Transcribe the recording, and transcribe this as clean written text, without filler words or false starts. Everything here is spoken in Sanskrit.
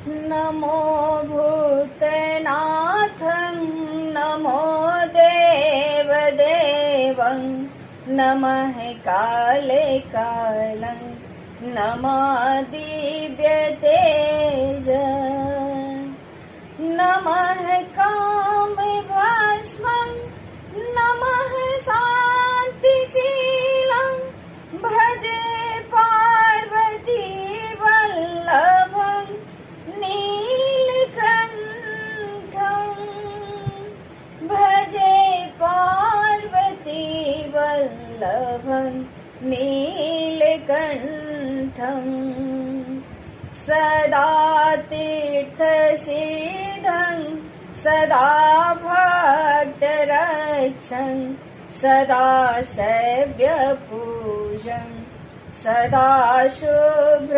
नमो भूतनाथं नमो देवदेवं नमः काले कालं नमः दिव्यतेज नमः कामभस्मं नमः शान्तिशीलं भजे पार्वती वल्लभं नीलकण्ठं भजे पार्वती वल्लभं नीलकण्ठं सदा तीर्थसिद्धं सदा भक्तरक्षं सदा सेव्यपूजं सदा शुभ्रभस्मं